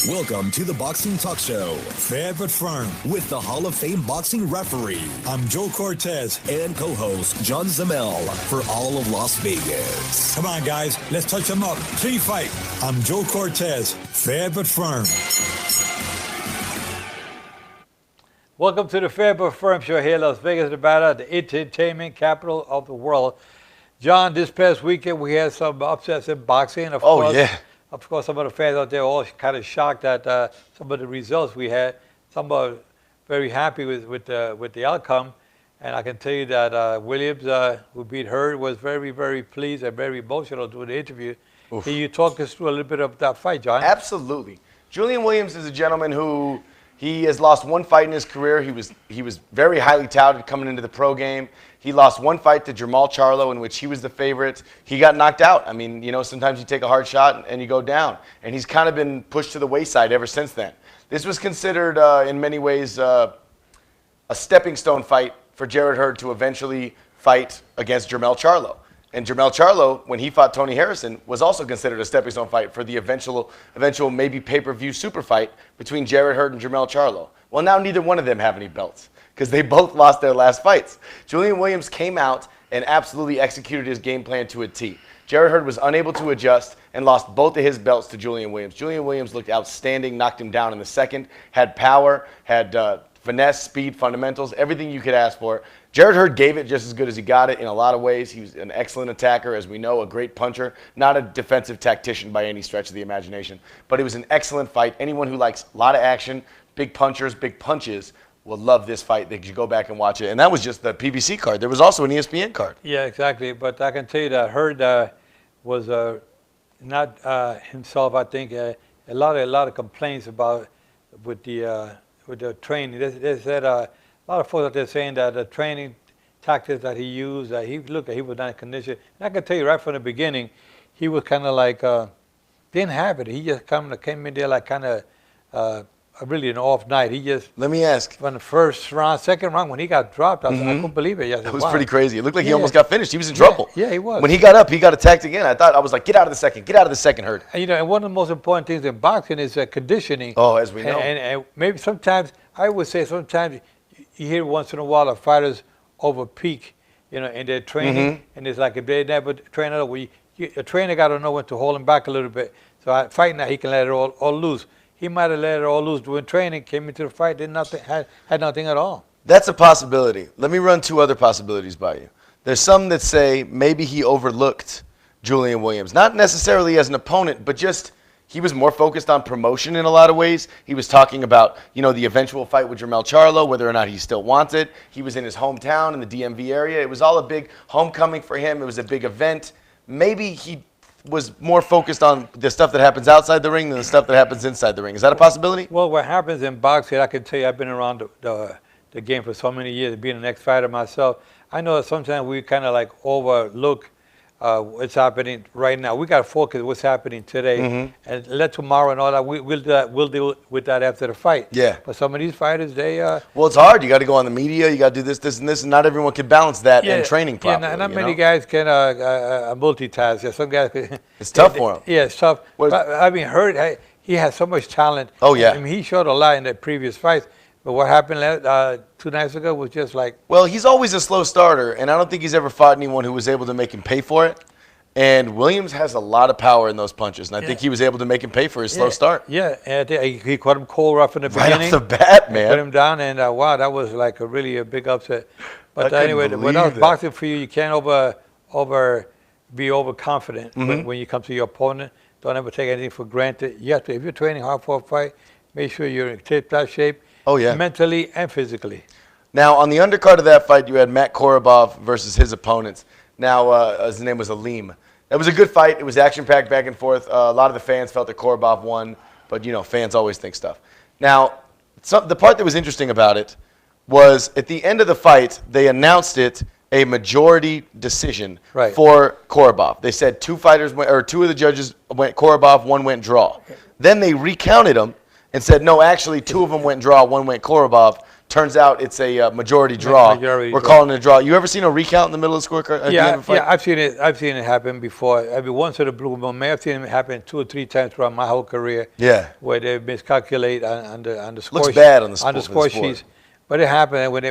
Welcome to the Boxing Talk Show, fair but firm, with the Hall of Fame boxing referee. I'm Joe Cortez and co-host John Zamel for all of Las Vegas. Come on, guys, let's touch them up. Clean fight. I'm Joe Cortez, fair but firm. Welcome to the Fair but Firm Show here in Las Vegas, Nevada, the entertainment capital of the world. John, this past weekend we had some upsets in boxing. Of course, some of the fans out there all kind of shocked at some of the results we had. Some are very happy with the outcome. And I can tell you that Williams, who beat Hurd, was very, very pleased and very emotional during the interview. Oof. Can you talk us through a little bit of that fight, John? Absolutely. Julian Williams is a gentleman who he has lost one fight in his career. He was very highly touted coming into the pro game. He lost one fight to Jermall Charlo, in which he was the favorite. He got knocked out. I mean, you know, sometimes you take a hard shot and you go down. And he's kind of been pushed to the wayside ever since then. This was considered, in many ways, a stepping stone fight for Jarrett Hurd to eventually fight against Jermall Charlo. And Jermall Charlo, when he fought Tony Harrison, was also considered a stepping stone fight for the eventual maybe pay-per-view super fight between Jarrett Hurd and Jermall Charlo. Well, now neither one of them have any belts because they both lost their last fights. Julian Williams came out and absolutely executed his game plan to a T. Jarrett Hurd was unable to adjust and lost both of his belts to Julian Williams. Julian Williams looked outstanding, knocked him down in the second, had power, had finesse, speed, fundamentals, everything you could ask for. Jarrett Hurd gave it just as good as he got it in a lot of ways. He was an excellent attacker, as we know, a great puncher, not a defensive tactician by any stretch of the imagination. But it was an excellent fight. Anyone who likes a lot of action, big punchers, big punches, will love this fight. They should go back and watch it. And that was just the PBC card. There was also an ESPN card. Yeah, exactly. But I can tell you that Hurd was not himself. I think a lot of complaints about with the training. They said a lot of folks out there saying that the training tactics that he used, he looked like he was not in condition. And I can tell you right from the beginning, he was kind of like didn't have it. He just came in there like kind of really an off night. He just let me ask from the first round, second round when he got dropped, I couldn't believe it. That was pretty crazy. It looked like he almost got finished. He was in trouble. Yeah, he was. When he got up, he got attacked again. I was like, get out of the second, Hurd. And, you know, and one of the most important things in boxing is conditioning. Oh, as we know. And maybe sometimes I would say sometimes you hear once in a while of fighters over peak, you know, in their training, and it's like if they never train at all, a trainer got to know when to hold him back a little bit. So fighting that, he can let it all loose. He might have let it all loose during training, came into the fight, had nothing at all. That's a possibility. Let me run two other possibilities by you. There's some that say maybe he overlooked Julian Williams, not necessarily as an opponent, but just he was more focused on promotion in a lot of ways. He was talking about, you know, the eventual fight with Jermall Charlo, whether or not he still wants it. He was in his hometown in the DMV area. It was all a big homecoming for him. It was a big event. Maybe he was more focused on the stuff that happens outside the ring than the stuff that happens inside the ring. Is that a possibility? Well, what happens in boxing, I can tell you, I've been around the game for so many years, being an ex-fighter myself. I know that sometimes we kind of like overlook what's happening right now. We got to focus what's happening today, and let tomorrow and all that. We'll deal with that after the fight. Yeah. But some of these fighters, they well, it's hard. You got to go on the media. You got to do this, and this, and not everyone can balance that in training properly. Yeah, not many guys can multitask. Yeah, some guys. It's tough for them. Yeah, it's tough. But, I mean, Hurd, he has so much talent. Oh yeah. I mean, he showed a lot in the previous fights. But what happened 2 nights ago was just like... Well, he's always a slow starter, and I don't think he's ever fought anyone who was able to make him pay for it. And Williams has a lot of power in those punches, and I think he was able to make him pay for his slow start. Yeah, and he caught him cold rough in the beginning. Right off the bat, man. Put him down, and wow, that was like a big upset. But anyway, without boxing for you, you can't be overconfident when you come to your opponent. Don't ever take anything for granted. You have to, if you're training hard for a fight, make sure you're in tip-top shape. Oh, yeah. Mentally and physically. Now, on the undercard of that fight, you had Matt Korobov versus his opponents. Now, his name was Aleem. It was a good fight. It was action-packed back and forth. A lot of the fans felt that Korobov won, but, you know, fans always think stuff. Now, the part that was interesting about it was at the end of the fight, they announced it a majority decision for Korobov. They said two of the judges went Korobov, one went draw. Then they recounted them and said, no, actually, 2 of them went draw, 1 went Korobov. Turns out it's a majority draw. We're calling it a draw. You ever seen a recount in the middle of the scorecard? Yeah, I've seen it. I've seen it happen before. I mean, once in a blue moon. I've seen it happen 2 or 3 times throughout my whole career. Yeah. Where they miscalculate on the score. Looks bad on the score sheets. But it happened, and when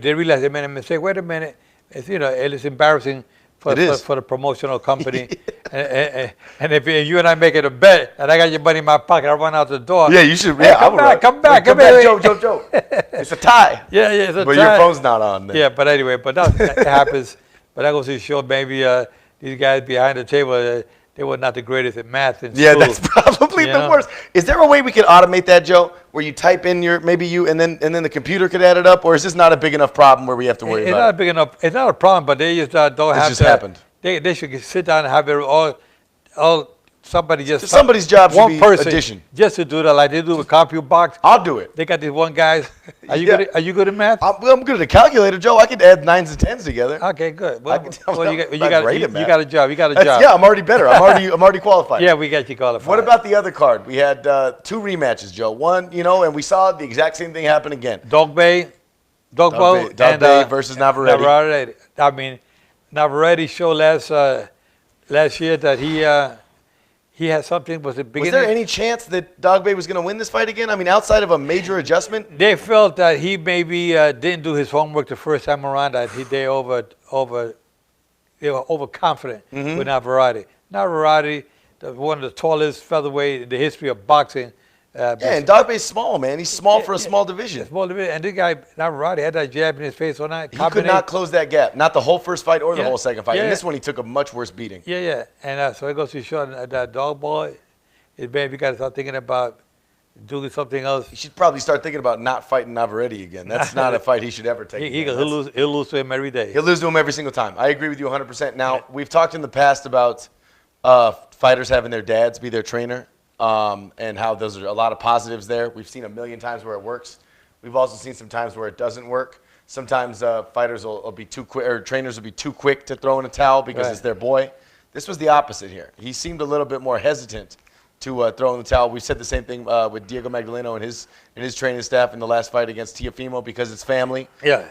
they realize they made a mistake. Wait a minute, it's embarrassing for the promotional company. and if you and I make it a bet, and I got your money in my pocket, I run out the door. Yeah, you should. Hey, yeah, come back, Joe. It's a tie. Yeah, it's a tie. But your phone's not on. Then. Yeah, but anyway, that happens. But that goes to show maybe these guys behind the table, they were not the greatest at math in school. Yeah, that's probably the worst. Is there a way we could automate that, Joe, where you type in and then the computer could add it up, or is this not a big enough problem where we have to worry about it? It's not big enough. It's not a problem, but they just don't have. It just happened. They should sit down and have it all. Somebody's job should one be person addition. Just to do that, like they do with CompuBox. I'll do it. They got these one guys. Are you good at math? I'm good at a calculator, Joe. I could add 9s and 10s together. Okay, good. Well, you got a job. You got a job. Yeah, I'm already better. I'm already qualified. Yeah, we got you qualified. What about the other card? We had 2 rematches, Joe. One, and we saw the exact same thing happen again. Dogboe versus Navarrete. I mean, Navarrete showed last year that he had something. Was there any chance that Dogboe was going to win this fight again? I mean, outside of a major adjustment? They felt that he maybe didn't do his homework the first time around, that they were overconfident with Navarrete. Navarrete, one of the tallest featherweight in the history of boxing. And Dogboe's small, man. He's small for a small division. Small division. And this guy, Navarrete, had that jab in his face all night. He could not close that gap. Not the whole first fight or the whole second fight. In this one, he took a much worse beating. Yeah. And so it goes to show that Dogboe, maybe got to start thinking about doing something else. He should probably start thinking about not fighting Navarrete again. That's not a fight he should ever take. He'll lose to him every day. He'll lose to him every single time. I agree with you 100%. Now, we've talked in the past about fighters having their dads be their trainer. And how those are a lot of positives there. We've seen a million times where it works. We've also seen some times where it doesn't work. Sometimes fighters will be too quick, or trainers will be too quick to throw in a towel because it's their boy. This was the opposite here. He seemed a little bit more hesitant to throw in the towel. We said the same thing with Diego Magdaleno and his training staff in the last fight against Teofimo because it's family. Yeah.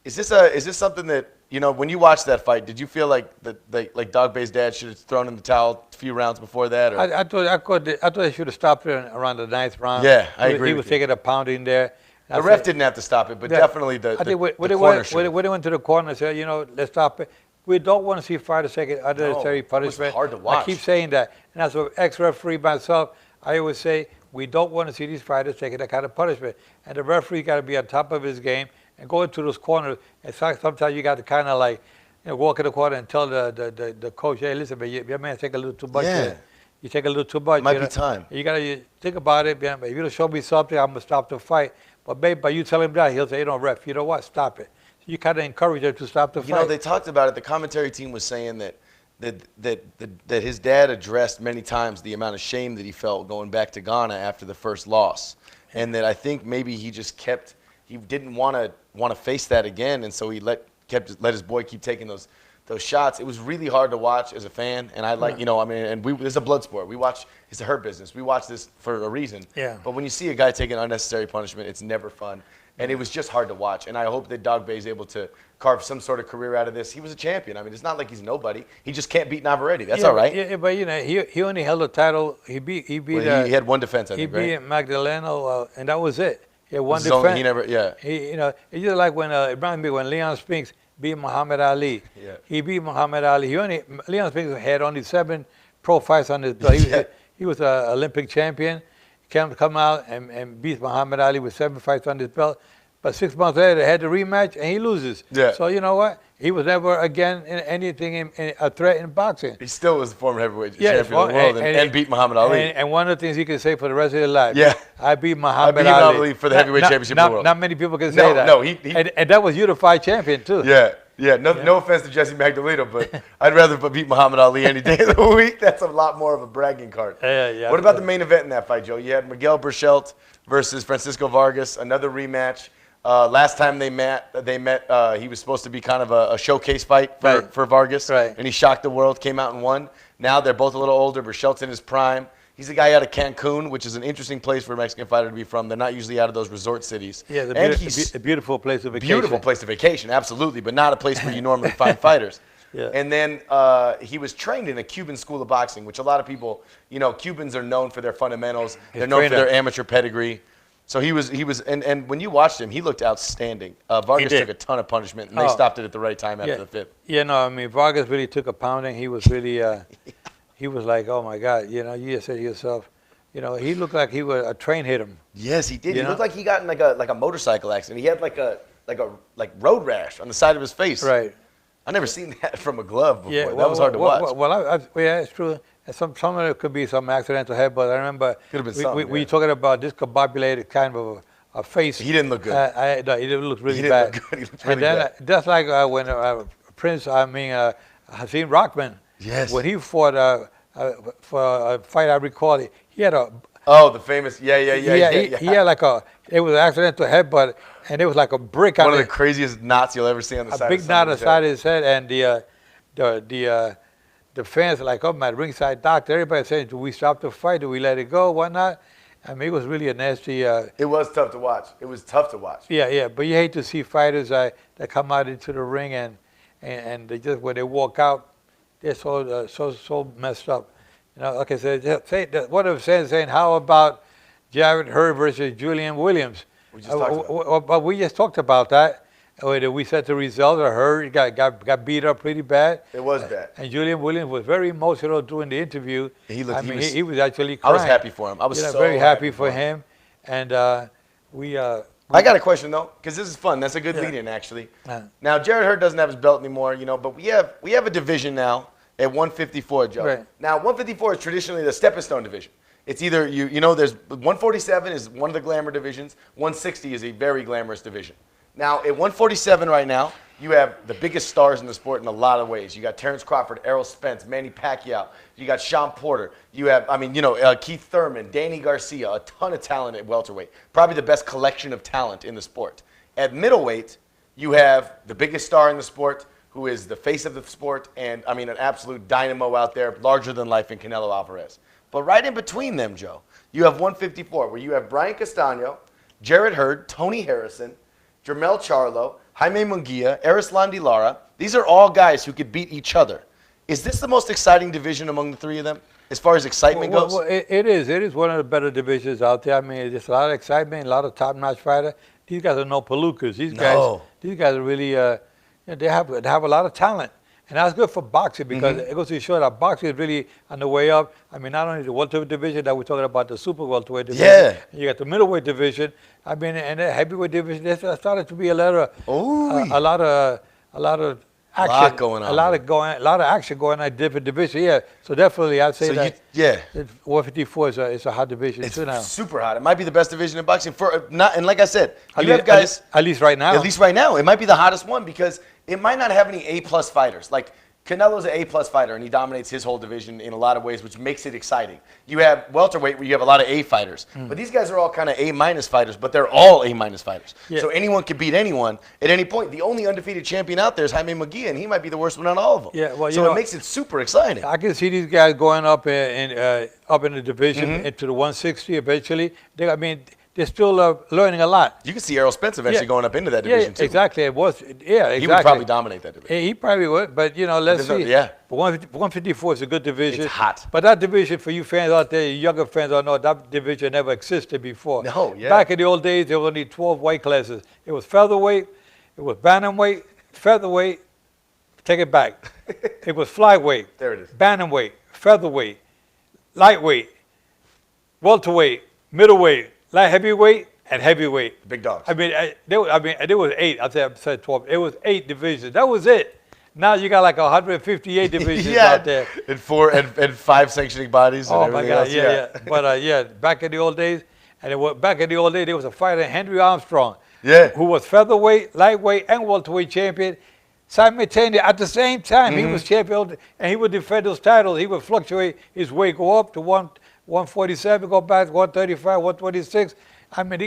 Is this something that, when you watched that fight, did you feel like Dogboe's dad should have thrown in the towel a few rounds before that? Or? I thought they should have stopped it around the 9th round. Yeah, I agree. He was taking a pounding there. The ref didn't have to stop it, but definitely the corner should. When they went to the corner and said, let's stop it. We don't want to see fighters take unnecessary punishment. It's hard to watch. I keep saying that. And as an ex-referee myself, I always say, we don't want to see these fighters taking that kind of punishment. And the referee got to be on top of his game and go into those corners. And sometimes you got to kind of walk in the corner and tell the coach, hey, listen, man, your man take a little too much. Yeah. You take a little too much. Might be time. You got to think about it. If you don't show me something, I'm going to stop the fight. But maybe by you tell him that, he'll say, ref, you know what, stop it. So you kind of encourage him to stop the fight. They talked about it. The commentary team was saying that his dad addressed many times the amount of shame that he felt going back to Ghana after the first loss. And that I think maybe he just he didn't want to face that again, and so he let his boy keep taking those shots. It was really hard to watch as a fan, and it's a blood sport. We watch, it's a hurt business. We watch this for a reason. Yeah. But when you see a guy taking unnecessary punishment, it's never fun, and it was just hard to watch. And I hope that Dogboe is able to carve some sort of career out of this. He was a champion. I mean, it's not like he's nobody. He just can't beat Navarrete. That's all right. Yeah, but he only held the title. He had one defense. I think, he beat Magdaleno, and that was it. He had one defense. He never. Yeah. It's just like when it reminds me when Leon Spinks beat Muhammad Ali. Yeah. He beat Muhammad Ali. Leon Spinks had only 7 pro fights on his belt. He was an Olympic champion. He come out and beat Muhammad Ali with 7 fights on his belt. But 6 months later, they had the rematch, and he loses. Yeah. So you know what? He was never again in anything in a threat in boxing. He still was the former heavyweight champion of the world and beat Muhammad Ali. And one of the things he can say for the rest of his life. Yeah. I beat Muhammad Ali for the heavyweight championship of the world. Not many people can say that. No, and that was unified champion too. Yeah. No offense to Jesse Magdaleno, but I'd rather beat Muhammad Ali any day of the week. That's a lot more of a bragging card. Yeah. What about the main event in that fight, Joe? You had Miguel Berchelt versus Francisco Vargas, another rematch. Last time they met, he was supposed to be kind of a showcase fight for Vargas, right. And he shocked the world, came out and won. Now they're both a little older. Berchelt's in his prime. He's a guy out of Cancun, which is an interesting place for a Mexican fighter to be from. They're not usually out of those resort cities. Yeah, he's a beautiful place of vacation. Beautiful place of vacation, absolutely, but not a place where you normally find fighters. Yeah. And then he was trained in a Cuban school of boxing, which a lot of people, Cubans are known for their fundamentals. They're known for their amateur pedigree. So he was, and when you watched him, he looked outstanding. Vargas took a ton of punishment, and they stopped it at the right time after the fifth. Yeah, no, I mean, Vargas really took a pounding. He was really, he was like, oh my God, you just said to yourself, he looked like he would train hit him. Yes, he did. He looked like he got in like a motorcycle accident. He had like road rash on the side of his face. Right. I never seen that from a glove before. Yeah, That was hard to watch. Yeah, it's true. And some of it could be some accidental head, but I remember we talking about discombobulated kind of a face. He didn't look good. No, he didn't look really bad. He looked really bad. That's like when Hasim Rockman. Yes. When he fought for a fight, I recall, he had a. Oh, the famous, He had like it was an accidental headbutt, and it was like a brick on one of the craziest knots you'll ever see on the side. A big knot on the side of his head, and the fans are like, oh, my ringside doctor, everybody saying, do we stop the fight? Do we let it go? Why not? I mean, it was really a nasty. It was tough to watch. It was tough to watch. Yeah, but you hate to see fighters that come out into the ring and they just when they walk out, they're so messed up. Like I said, what I'm saying, how about Jarrett Hurd versus Julian Williams? We just talked about but we just talked about that. We said the result. Hurd got beat up pretty bad. It was bad. And Julian Williams was very emotional during the interview. He looked. He was actually crying. I was happy for him. I was very happy for him. And we. I got a question though, because this is fun. That's a good lead-in, actually. Now Jarrett Hurd doesn't have his belt anymore, but we have a division now at 154, Joe. Right. Now 154 is traditionally the stepping stone division. It's either there's 147 is one of the glamour divisions. 160 is a very glamorous division. Now at 147 right now, you have the biggest stars in the sport in a lot of ways. You got Terrence Crawford, Errol Spence, Manny Pacquiao. You got Sean Porter. You have, Keith Thurman, Danny Garcia, a ton of talent at welterweight. Probably the best collection of talent in the sport. At middleweight, you have the biggest star in the sport, who is the face of the sport, and an absolute dynamo out there, larger than life in Canelo Álvarez. But right in between them, Joe, you have 154, where you have Brian Castano, Jarrett Hurd, Tony Harrison, Jermell Charlo, Jaime Munguia, Erislandy Lara. These are all guys who could beat each other. Is this the most exciting division among the three of them, as far as excitement goes? Well, it is. It is one of the better divisions out there. I mean, there's a lot of excitement, a lot of top-notch fighter. These guys are no palookas. These guys are really, they have a lot of talent. And that's good for boxing because it goes to show that boxing is really on the way up. I mean, not only the welterweight division that we're talking about, the super welterweight division. Yeah. You got the middleweight division. I mean, and the heavyweight division. There's started to be a lot of action going on. A lot of action going on in different divisions. Yeah. So definitely, I'd say that 154 is a hot division too now. It's super hot. It might be the best division in boxing and like I said, you have guys at least right now. At least right now, it might be the hottest one because it might not have any A-plus fighters. Like Canelo's an A-plus fighter, and he dominates his whole division in a lot of ways, which makes it exciting. You have welterweight, where you have a lot of A fighters. But these guys are all kind of A-minus fighters, but they're all A-minus fighters. Yeah. So anyone can beat anyone at any point. The only undefeated champion out there is Jaime Munguia, and he might be the worst one out of all of them. Yeah, well, so it makes it super exciting. I can see these guys going up in the division into the 160 eventually. They're still learning a lot. You can see Errol Spence eventually going up into that division too. Exactly. Exactly. He would probably dominate that division. He probably would, but let's see. Yeah. But 154 is a good division. It's hot. But that division, for you fans out there, younger fans don't know, that division never existed before. No, yeah. Back in the old days, there were only 12 weight classes. It was featherweight, it was bantamweight, featherweight, take it back. It was flyweight. There it is. Bantamweight, featherweight, lightweight, welterweight, middleweight, light heavyweight, and heavyweight. Big dogs. There was 8. I said 12. It was 8 divisions. That was it. Now you got like 158 divisions out there. And 5 sanctioning bodies. And my God, else. yeah. But back in the old days, there was a fighter, Henry Armstrong, who was featherweight, lightweight, and welterweight champion. Simultaneously, at the same time, he was champion, and he would defend those titles. He would fluctuate his weight, go up to 147, go back to 135, 126.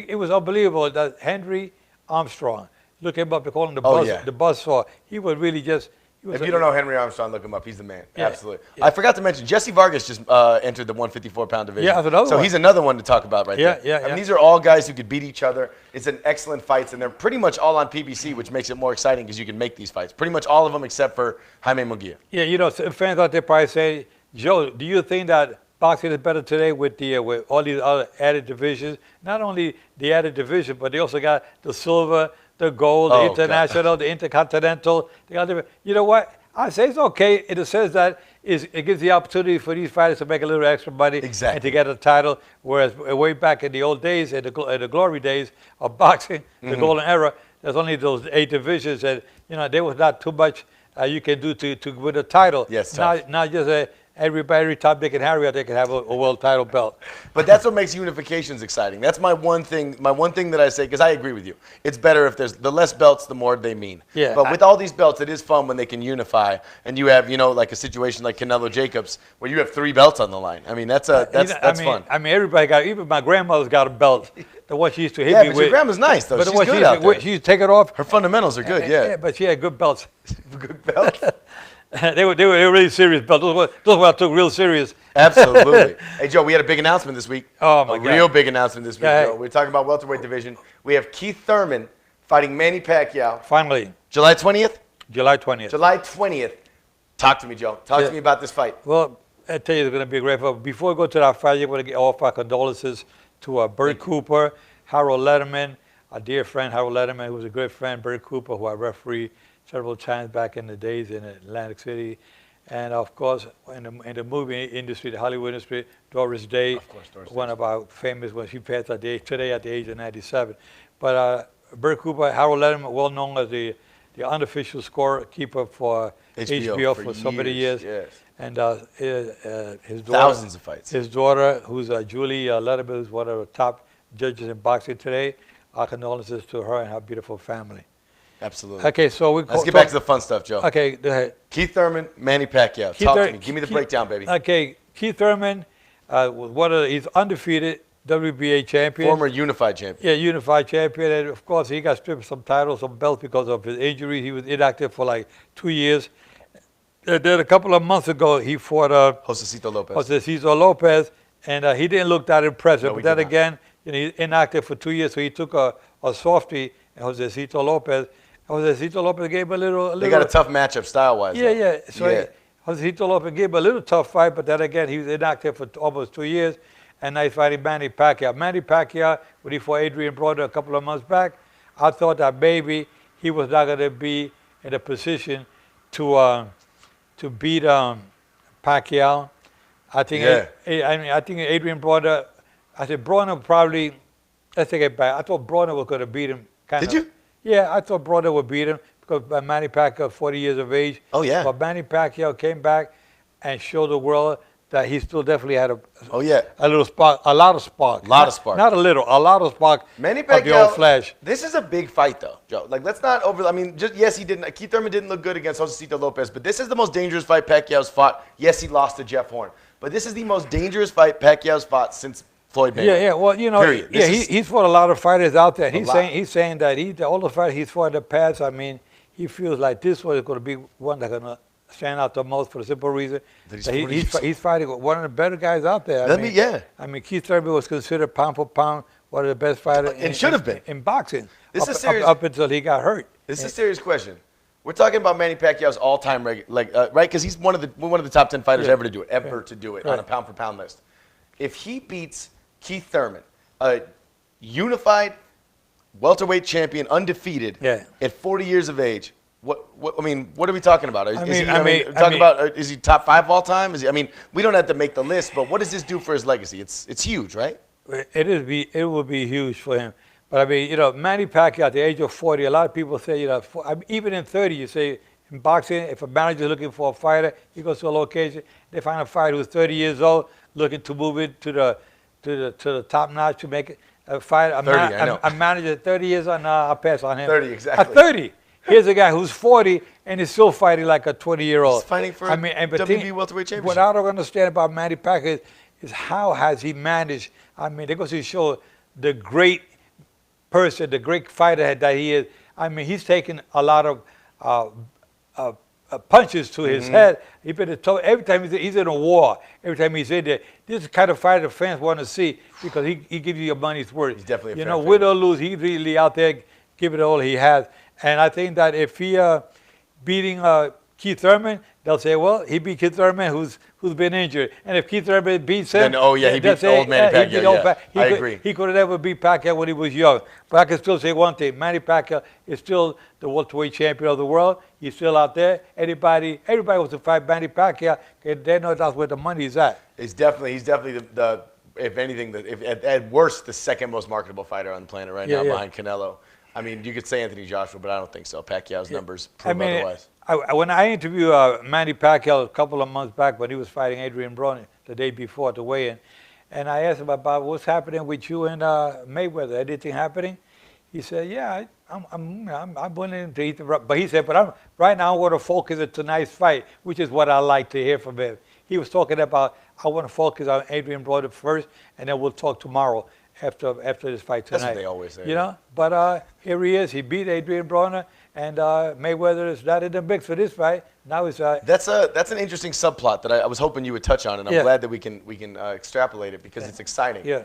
It was unbelievable that Henry Armstrong, look him up, they call him the buzzsaw. He was really just, If you don't know Henry Armstrong, look him up. He's the man. Yeah, Absolutely. Yeah. I forgot to mention, Jesse Vargas just entered the 154-pound division. Yeah, that's another so one. he's another one to talk about right there. Yeah. I mean, these are all guys who could beat each other. It's an excellent fights, and they're pretty much all on PBC, which makes it more exciting because you can make these fights. Pretty much all of them except for Jaime Munguia. Yeah, you know, fans out there probably say, Joe, do you think that boxing is better today with all these other added divisions? Not only the added division, but they also got the silver, the gold, the international, the intercontinental. You know what? I say it's okay in the sense that it gives the opportunity for these fighters to make a little extra money and to get a title. Whereas way back in the old days, in the glory days of boxing, the golden era, there's only those 8 divisions, and you know there was not too much you can do to win a title. Yes, not just every Tom, Dick, and Harry out there can have a world title belt. But that's what makes unifications exciting. That's my one thing. My one thing that I say, because I agree with you. It's better if there's the less belts, the more they mean. Yeah. But with all these belts, it is fun when they can unify, and you have, you know, like a situation like Canelo Jacobs, where you have 3 belts on the line. I mean, that's fun. I mean, everybody got. Even my grandmother's got a belt. The one she used to hit me with. Your grandma's nice though. But She's good out there. She used to take it off. Her fundamentals are good. Yeah. But she had good belts. Good belts. They were really serious belts. Those were I took real serious. Absolutely. Hey, Joe, we had a big announcement this week. Oh, my God. A real big announcement this week, Joe. We're talking about welterweight division. We have Keith Thurman fighting Manny Pacquiao. Finally. July 20th? July 20th. July 20th. Talk to me, Joe. Talk to me about this fight. Well, I tell you, it's going to be a great fight. Before we go to that fight, I want to offer our condolences to Bert Cooper, Harold Lederman, our dear friend Harold Lederman, who was a great friend, Bert Cooper, who I refereed several times back in the days in Atlantic City. And of course, in the movie industry, the Hollywood industry, Doris Day, one of our famous ones. She passed today at the age of 97. But Bert Cooper, Harold Lederman, well known as the unofficial scorekeeper for HBO for so many years. Yes. And his daughter, thousands of fights. His daughter, who's Julie Lederman, who's one of the top judges in boxing today. Our condolences to her and her beautiful family. Absolutely. Okay, so let's get back to the fun stuff, Joe. Okay, go ahead. Keith Thurman, Manny Pacquiao. Talk to me. Give me the breakdown, baby. Okay, Keith Thurman was he's undefeated WBA champion. Former unified champion. Yeah, unified champion. And of course, he got stripped of some titles, some belts because of his injury. He was inactive for like 2 years. Then a couple of months ago, he fought Josecito Lopez. Josecito Lopez, and he didn't look that impressive. No, but then again, you know, he's inactive for 2 years, so he took a softie, Josecito Lopez. Josecito Lopez gave him a little. They got a tough matchup style-wise. Yeah. So Josecito Lopez gave him a little tough fight, but then again, he was inactive for almost 2 years, and now he's fighting Manny Pacquiao. Manny Pacquiao, when he fought Adrian Broner a couple of months back, I thought that maybe he was not going to be in a position to beat Pacquiao. I think. I think Adrian Broner. I said Broner probably. Let's take it back. I thought Broner was going to beat him. Did you? Yeah, I thought Broner would beat him because Manny Pacquiao, 40 years of age. Oh, yeah. But Manny Pacquiao came back and showed the world that he still definitely had a little spark, a lot of spark. Not a little, a lot of spark. Manny Pacquiao, of the old flash. This is a big fight, though, Joe. Like, let's not over. I mean, he didn't. Keith Thurman didn't look good against Josecito Lopez, but this is the most dangerous fight Pacquiao's fought. Yes, he lost to Jeff Horn, but this is the most dangerous fight Pacquiao's fought since Floyd Mayweather. Yeah. Well, you know, he's fought a lot of fighters out there. He's saying that all the fighters he's fought in the past. I mean, he feels like this one is going to be one that's going to stand out the most for the simple reason that he's fighting one of the better guys out there. I mean, Keith Thurman was considered pound for pound one of the best fighters. And should have been in boxing. This is serious. Up until he got hurt. This is a serious question. We're talking about Manny Pacquiao's all-time right? Because he's one of the top 10 fighters ever to do it, on a pound for pound list. If he beats Keith Thurman, a unified welterweight champion, undefeated, at 40 years of age. What are we talking about? Is he top 5 all time? We don't have to make the list, but what does this do for his legacy? It's huge, right? It will be huge for him. But I mean, you know, Manny Pacquiao at the age of 40, a lot of people say, you know, even in 30, you say in boxing, if a manager is looking for a fighter, he goes to a location, they find a fighter who's 30 years old, looking to move into the top notch to make it a fight. A manager 30 years on, I'll pass on him. 30, exactly. At 30. Here's a guy who's 40 and is still fighting like a 20-year-old. He's fighting for WBA welterweight championship. What I don't understand about Manny Pacquiao is how has he managed. I mean, they're going to show the great person, the great fighter that he is. I mean, he's taken a lot of punches to his head. He been every time he's in a war. Every time he's in there, this is the kind of fighter the fans want to see because he gives you your money's worth. He's definitely a win or lose, he's really out there giving it all he has. And I think that if he beating Keith Thurman, they'll say, well, he beat Keith Thurman, who's been injured. And if Keith Thurman beats him, then, he beat old Manny Pacquiao. I agree. He could have never beat Pacquiao when he was young. But I can still say one thing. Manny Pacquiao is still the welterweight champion of the world. He's still out there. Everybody wants to fight Manny Pacquiao. They know that's where the money's at. He's definitely the if anything, at worst, the second most marketable fighter on the planet right now behind Canelo. I mean, you could say Anthony Joshua, but I don't think so. Pacquiao's numbers prove otherwise. When I interviewed Manny Pacquiao a couple of months back when he was fighting Adrian Broner the day before at the weigh-in, and I asked him about what's happening with you and Mayweather. Anything happening? He said, "Yeah, I'm willing to eat the." But he said, "But right now I want to focus on tonight's fight," which is what I like to hear from him. He was talking about, "I want to focus on Adrian Broner first, and then we'll talk tomorrow after this fight tonight." That's what they always say. But here he is. He beat Adrian Broner. And Mayweather is not in the mix for this fight. Now it's that's an interesting subplot that I was hoping you would touch on, and I'm glad that we can extrapolate it because it's exciting. Yeah.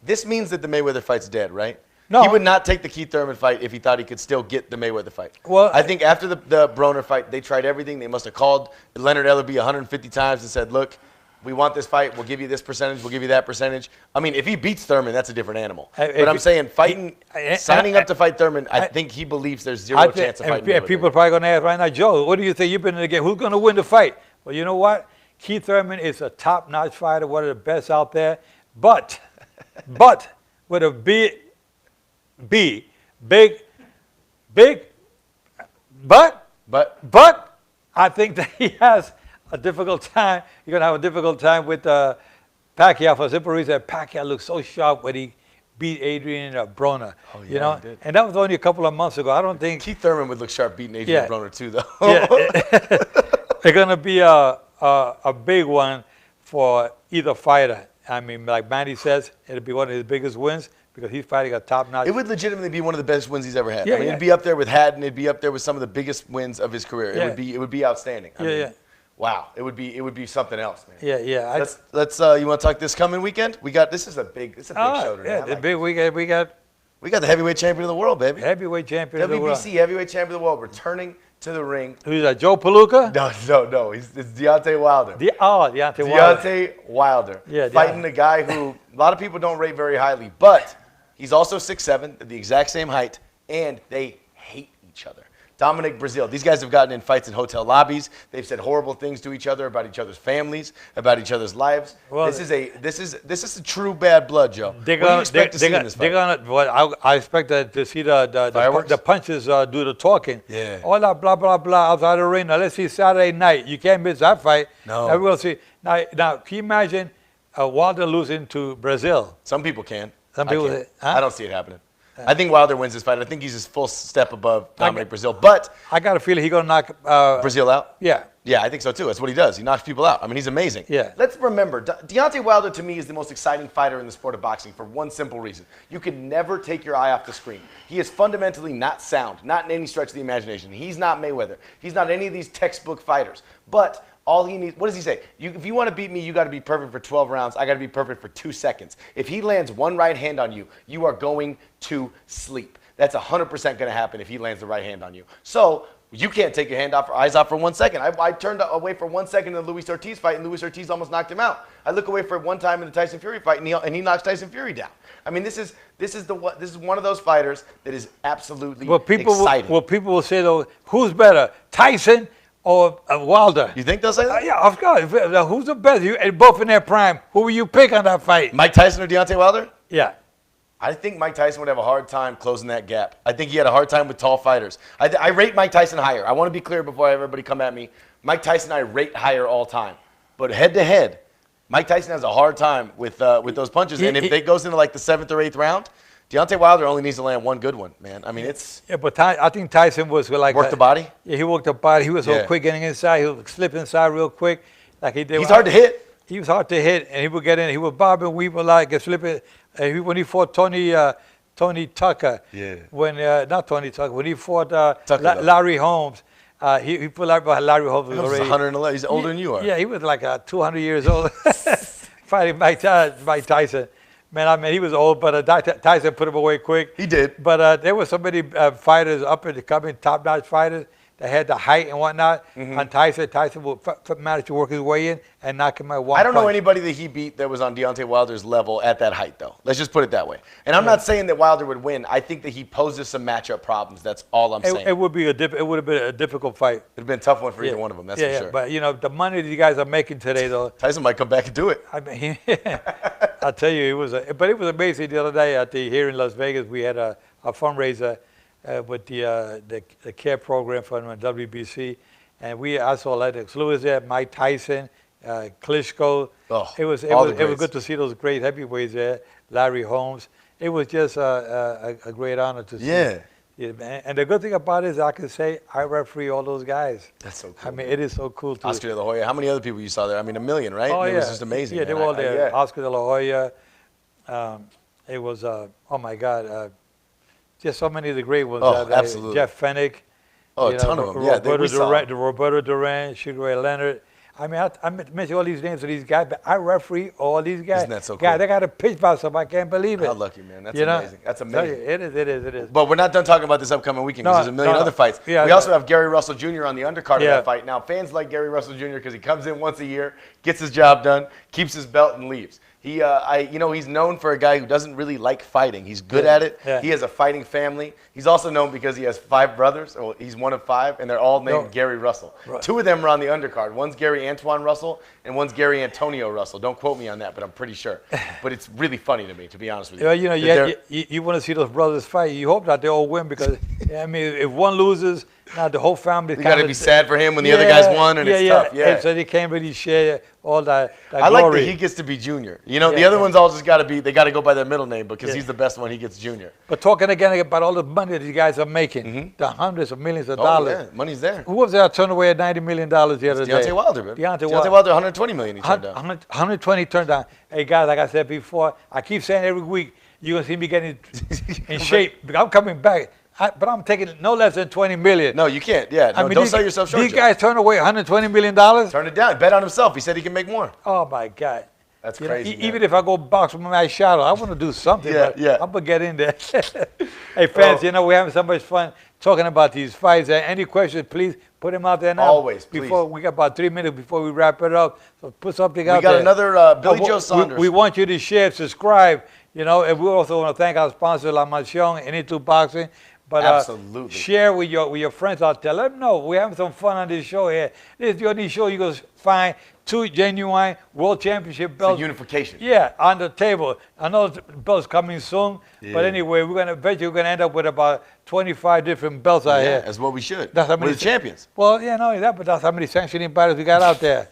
This means that the Mayweather fight's dead, right? No. He would not take the Keith Thurman fight if he thought he could still get the Mayweather fight. Well, I think after the Broner fight, they tried everything. They must have called Leonard Ellerbe 150 times and said, "Look, we want this fight. We'll give you this percentage. We'll give you that percentage." I mean, if he beats Thurman, that's a different animal. But I'm saying signing up to fight Thurman, I think he believes there's zero chance of fighting Mayweather. People are probably going to ask right now, Joe, what do you think? You've been in the game. Who's going to win the fight? Well, you know what? Keith Thurman is a top-notch fighter, one of the best out there. But with a big, but I think that he has a difficult time. You're going to have a difficult time with Pacquiao for the simple reason that Pacquiao looked so sharp when he beat Adrian Broner. Oh, yeah, he did. And that was only a couple of months ago. I don't think Keith Thurman would look sharp beating Adrian Broner too, though. They're going to be a big one for either fighter. I mean, like Manny says, it'll be one of his biggest wins because he's fighting a top-notch. It would legitimately be one of the best wins he's ever had. I mean, it'd be up there with Haddon. It'd be up there with some of the biggest wins of his career. It would be outstanding. I mean, wow, it would be something else, man. Yeah. Let's you want to talk this coming weekend? This is a big show today. Yeah, the big weekend. We got the heavyweight champion of the world, baby. Heavyweight champion of the world. WBC heavyweight champion of the world returning to the ring. Who's that? Joe Palooka? No. It's Deontay Wilder. Deontay Wilder. Yeah, fighting a guy who a lot of people don't rate very highly, but he's also 6'7", the exact same height, and they hate each other. Dominic Breazeale. These guys have gotten in fights in hotel lobbies. They've said horrible things to each other about each other's families, about each other's lives. Well, this is a true bad blood, Joe. What do you expect to see in this fight? I expect to see the punches do the talking. Yeah. All that blah blah blah outside the ring. Now let's see Saturday night. You can't miss that fight. No. Now we'll see. Now can you imagine Wilder losing to Breazeale? Some people can. Some people say, I don't see it happening. I think Wilder wins this fight. I think he's a full step above Dominic Breazeale. But I got a feeling he's going to knock Breazeale out? Yeah. Yeah, I think so too. That's what he does. He knocks people out. I mean, he's amazing. Yeah. Let's remember, Deontay Wilder to me is the most exciting fighter in the sport of boxing for one simple reason. You can never take your eye off the screen. He is fundamentally not sound, not in any stretch of the imagination. He's not Mayweather. He's not any of these textbook fighters. But all he needs, what does he say? If you want to beat me, you got to be perfect for 12 rounds. I got to be perfect for 2 seconds. If he lands one right hand on you, you are going to sleep. That's 100% going to happen if he lands the right hand on you. So you can't take your eyes off for 1 second. I turned away for 1 second in the Luis Ortiz fight, and Luis Ortiz almost knocked him out. I look away for one time in the Tyson Fury fight, and he knocks Tyson Fury down. I mean, this is one of those fighters that is absolutely exciting. People will say though, who's better, Tyson or Wilder? You think they'll say that? Yeah, of course. Who's the best? Both in their prime. Who will you pick on that fight? Mike Tyson or Deontay Wilder? Yeah. I think Mike Tyson would have a hard time closing that gap. I think he had a hard time with tall fighters. I rate Mike Tyson higher. I want to be clear before everybody come at me. Mike Tyson I rate higher all time. But head-to-head, Mike Tyson has a hard time with those punches. And if it goes into like the 7th or 8th round, Deontay Wilder only needs to land one good one, man. I mean, it's... Yeah, but I think Tyson was like... Worked the body? Yeah, he worked the body. He was so quick getting inside. He would slip inside real quick. Like he did. He's hard to hit. He was hard to hit, and he would get in. He would bob and weave a lot, get slipping. When he fought Tony Tucker. Yeah. Not Tony Tucker. When he fought Tucker, Larry Holmes, He put Larry Holmes He was 111. He's older than you are. Yeah, he was like 200 years old fighting Mike Tyson. Man, I mean, he was old, but Tyson put him away quick. He did. But there were so many fighters up and coming, top-notch fighters that had the height and whatnot. On Tyson would manage to work his way in and knock him out one I don't know punch. anybody that he beat that was on Deontay Wilder's level at that height, though. Let's just put it that way. And I'm not saying that Wilder would win. I think that he poses some matchup problems. That's all I'm saying. It would have been a difficult fight. It'd have been a tough one for either one of them, that's for sure. But, you know, the money these guys are making today, though. Tyson might come back and do it. I mean, I'll tell you, it was amazing the other day here in Las Vegas. We had a fundraiser with the care program from WBC, and I saw Lennox Lewis there, Mike Tyson, Klitschko. Oh, it was good to see those great heavyweights there. Larry Holmes. It was just a great honor to see. Yeah. And the good thing about it is I can say I referee all those guys. That's so cool. I mean, it is so cool to Oscar De La Hoya. How many other people you saw there? I mean, 1 million, right? Oh, It yeah. was just amazing. Yeah, man. they were all there. Yeah. Oscar De La Hoya. It was, oh my God, just so many of the great ones. Oh, absolutely. Jeff Fennick. Oh, a ton of them. Yeah, we saw them. Roberto Durán, Sugar Ray Leonard. I mean, I mentioned all these names of these guys, but I referee all these guys. Isn't that so cool? God, they got a pitch by something. I can't believe it. How lucky, man. That's amazing. That's amazing. It is. But we're not done talking about this upcoming weekend because there's a million other fights. Yeah, we also have Gary Russell Jr. on the undercard of Yeah. that fight. Now, fans like Gary Russell Jr. because he comes in once a year, gets his job done, keeps his belt, and leaves. He's known for a guy who doesn't really like fighting. He's good at it. Yeah. He has a fighting family. He's also known because he has 5 brothers. Or he's one of 5, and they're all named Gary Russell. Right. 2 of them are on the undercard. One's Gary Antoine Russell, and one's Gary Antonio Russell. Don't quote me on that, but I'm pretty sure. But it's really funny to me, to be honest with you. Well, you want to see those brothers fight. You hope that they all win because, I mean, if one loses, now the whole family. You got to be sad for him when the other guys won, and it's tough. Yeah. And so they can't really share all that I glory. like that he gets to be junior. You know, the other ones all just got to be, they got to go by their middle name because he's the best one, he gets junior. But talking again about all the money these guys are making, the hundreds of millions of dollars. Yeah, money's there. Who was there turned away at $90 million the other day? Deontay Wilder, man. Deontay Wilder, 120 million he turned down. 120 turned down. Hey, guys, like I said before, I keep saying every week, you're going to see me getting in shape. I'm coming back. But I'm taking no less than $20 million. No, you can't. Yeah, no, don't sell yourself short. These guys turn away $120 million? Turn it down. Bet on himself. He said he can make more. Oh, my God. That's crazy. Even if I go box with my shadow, I want to do something. Yeah. I'm going to get in there. Hey, fans, we're having so much fun talking about these fights. Any questions, please put them out there now. Always, please. We got about 3 minutes before we wrap it up. So put something out there. We got another Billy Joe Saunders. We want you to share, subscribe. And we also want to thank our sponsor, La Mansión, Into Boxing. But absolutely. Share with your friends out there. Let them know we're having some fun on this show here. This is the only show you're going to find 2 genuine world championship belts. It's a unification. Yeah, on the table. I know the belts coming soon, but anyway, we're gonna end up with about 25 different belts out here. That's what we should. That's how many we're the champions. Well, not only that, but that's how many sanctioning battles we got out there.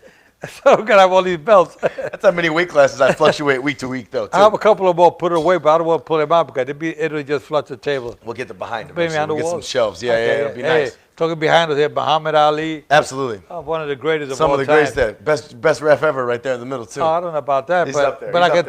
So we're gonna have all these belts. That's how many weight classes I fluctuate week to week, though. Too. I have a couple of more put away, but I don't want to pull them out because it'll just flood the table. We'll get them behind them. We'll get some shelves. Yeah, it'll be nice. Talking behind us here, Muhammad Ali. Absolutely. One of the greatest Some of all of the greatest there. Best ref ever right there in the middle, too. Oh, I don't know about that. He's but up there. But I can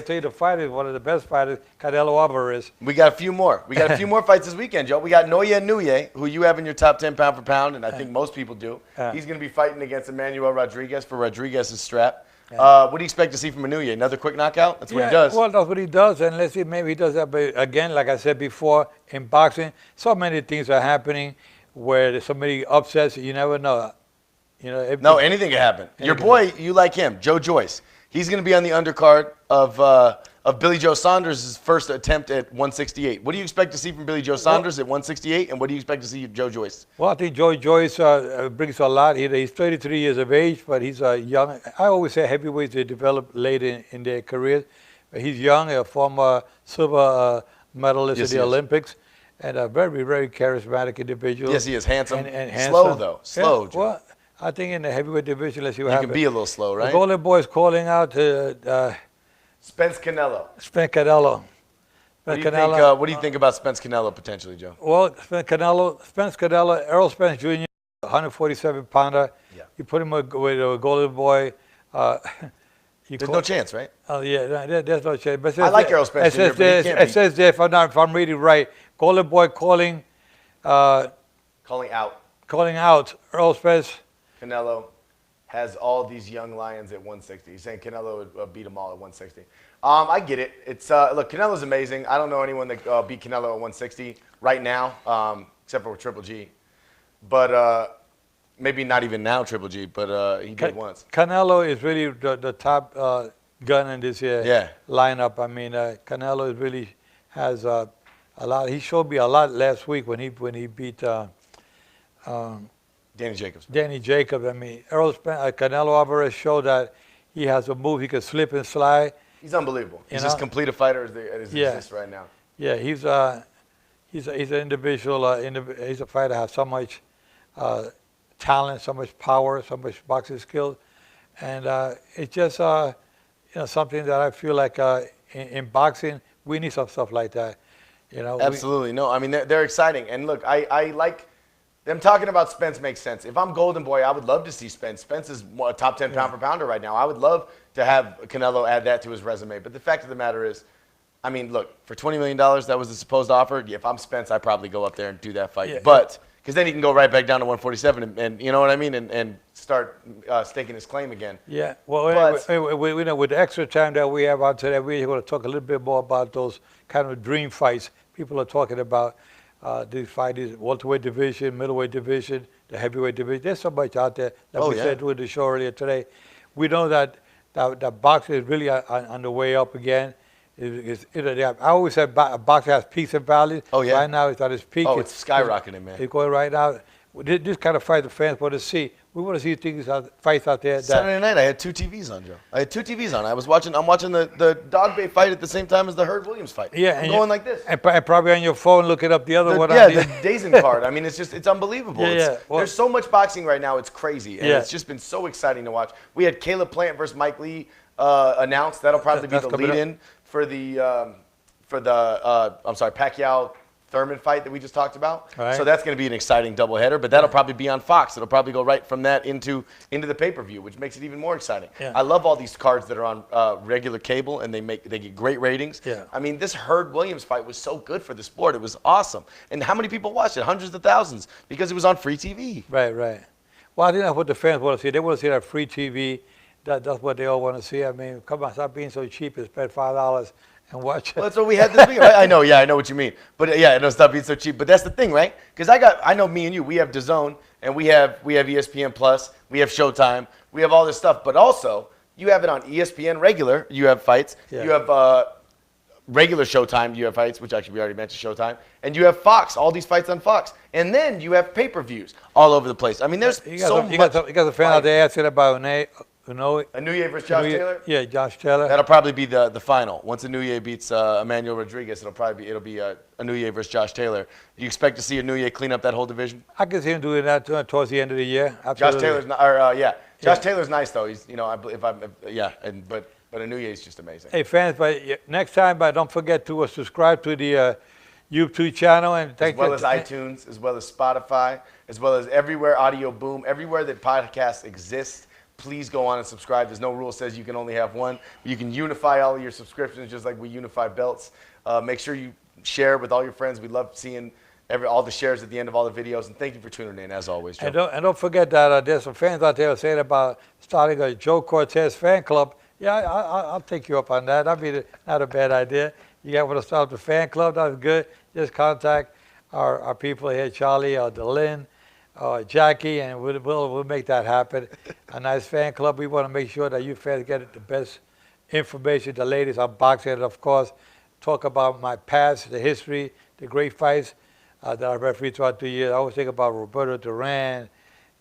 tell you the fighter is one of the best fighters, Canelo Álvarez. We got a few more. We got a few more fights this weekend, Joe. We got Noya Nuye, who you have in your top 10 pound for pound, and I think most people do. He's going to be fighting against Emmanuel Rodriguez for Rodriguez's strap. What do you expect to see from Nuye? Another quick knockout? That's what he does. Well, that's what he does, and let's see, maybe he does that. But again, like I said before, in boxing, so many things are happening where there's so many upsets, you never know. No, anything can happen. Your boy, you like him, Joe Joyce. He's going to be on the undercard of Billy Joe Saunders' first attempt at 168. What do you expect to see from Billy Joe Saunders at 168, and what do you expect to see from Joe Joyce? Well, I think Joe Joyce brings a lot. He's 33 years of age, but he's young. I always say heavyweights, they develop late in their careers. But he's young, a former silver medalist at the Olympics. And a very, very charismatic individual. Yes, he is handsome. And handsome. Slow, though. Slow. Yeah, well, I think in the heavyweight division, let's see what happens. You can be a little slow, right? The Golden Boy is calling out to Spence Canelo. Spence Canelo. What do you think about Spence Canelo potentially, Joe? Well, Spence Canelo, Errol Spence Jr., 147-pounder. Yeah. You put him with a Golden Boy. There's no chance, right? Oh, yeah, there's no chance. But I like Errol Spence Jr., but he can't it says there, if I'm reading right, Golden Boy calling out. calling out Earl Spence. Canelo has all these young lions at 160. He's saying Canelo would beat them all at 160. I get it. It's look, Canelo's amazing. I don't know anyone that beat Canelo at 160 right now, except for Triple G. But maybe not even now Triple G, but he did once. Canelo is really the top gun in this lineup. I mean, Canelo really has a lot. He showed me a lot last week when he beat Danny Jacobs. Danny Jacobs. I mean, Canelo Álvarez showed that he has a move. He can slip and slide. He's unbelievable. He's as complete a fighter as exists right now. Yeah, he's an individual. He's a fighter that has so much talent, so much power, so much boxing skills, and it's just something that I feel like in boxing we need some stuff like that. Absolutely. No, I mean they're exciting, and look, I like them talking about Spence makes sense. If I'm Golden Boy, I would love to see Spence. Spence is a top 10 pound for pounder right now. I would love to have Canelo add that to his resume. But the fact of the matter is, I mean, look, for $20 million, that was the supposed offer. If I'm Spence, I'd probably go up there and do that fight. Yeah. But because then he can go right back down to 147 and you know what I mean, and start staking his claim again. Yeah. Well, with the extra time that we have out today, we're going to talk a little bit more about those kind of dream fights people are talking about. These fighters, welterweight division, middleweight division, the heavyweight division. There's so much out there. Like we said with the show earlier today. We know that boxing is really on the way up again. I always said boxing has peaks and valleys. Oh, yeah. Right now it's at its peak. Oh, it's skyrocketing, man. It's going right now. This kind of fight the fans want to see. We want to see things fights out there. Saturday night, I had 2 TVs on, Joe. I had 2 TVs on. I'm watching the Dog Bay fight at the same time as the Herd Williams fight. Yeah, I'm going like this. And probably on your phone looking up the other one. Yeah, the Dazen card. I mean, it's unbelievable. Yeah. Well, there's so much boxing right now. It's crazy, and it's just been so exciting to watch. We had Caleb Plant versus Mike Lee announced. That'll probably be the lead-in for the Pacquiao Thurman fight that we just talked about. Right. So that's going to be an exciting doubleheader, but that'll probably be on Fox. It'll probably go right from that into the pay-per-view, which makes it even more exciting. Yeah. I love all these cards that are on regular cable, and they get great ratings. Yeah. I mean, this Herd Williams fight was so good for the sport. It was awesome. And how many people watched it? Hundreds of thousands, because it was on free TV. Right. Well, I think that's what the fans want to see. They want to see that free TV. That's what they all want to see. I mean, come on, stop being so cheap and spend $5 and watch it. Well, that's what we had this week. Right? I know what you mean. But yeah, it'll stop being so cheap. But that's the thing, right? Because I know me and you, we have DAZN, and we have ESPN Plus, we have Showtime, we have all this stuff. But also, you have it on ESPN regular. You have fights. Yeah. You have regular Showtime. You have fights, which actually we already mentioned Showtime, and you have Fox. All these fights on Fox, and then you have pay-per-views all over the place. I mean, there's so much. You got a fan out there asking about Anuye versus Josh Taylor? Yeah, Josh Taylor. That'll probably be the final. Once Anuye beats Emmanuel Rodriguez, it'll be Anuye versus Josh Taylor. Do you expect to see Anuye clean up that whole division? I can see him doing that towards the end of the year. Absolutely. Josh Taylor's nice though. He's but Anuye's just amazing. Hey fans, but next time, don't forget to subscribe to the YouTube channel and as well as iTunes, as well as Spotify, as well as everywhere Audio Boom, everywhere that podcasts exist. Please go on and subscribe. There's no rule that says you can only have one. You can unify all of your subscriptions just like we unify belts. Make sure you share with all your friends. We love seeing all the shares at the end of all the videos. And thank you for tuning in, as always, Joe. And don't forget that there's some fans out there saying about starting a Joe Cortez fan club. Yeah, I'll take you up on that. That'd be not a bad idea. You guys want to start the fan club? That's good. Just contact our people here, Charlie or Delin. Jackie, and we'll make that happen. A nice fan club. We want to make sure that you fans get the best information, the latest on boxing, and of course, talk about my past, the history, the great fights that I refereed throughout the years. I always think about Roberto Durán.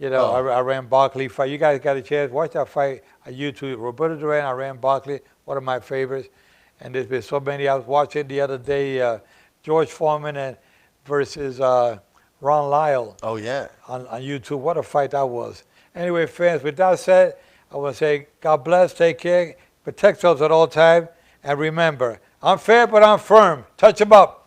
Iran Barkley fight. You guys got a chance, watch that fight on YouTube. Roberto Durán, Iran Barkley, one of my favorites. And there's been so many. I was watching the other day, George Foreman versus Ron Lyle. Oh, yeah. On YouTube. What a fight that was. Anyway, fans, with that said, I want to say God bless, take care, protect yourselves at all times, and remember, I'm fair, but I'm firm. Touch them up.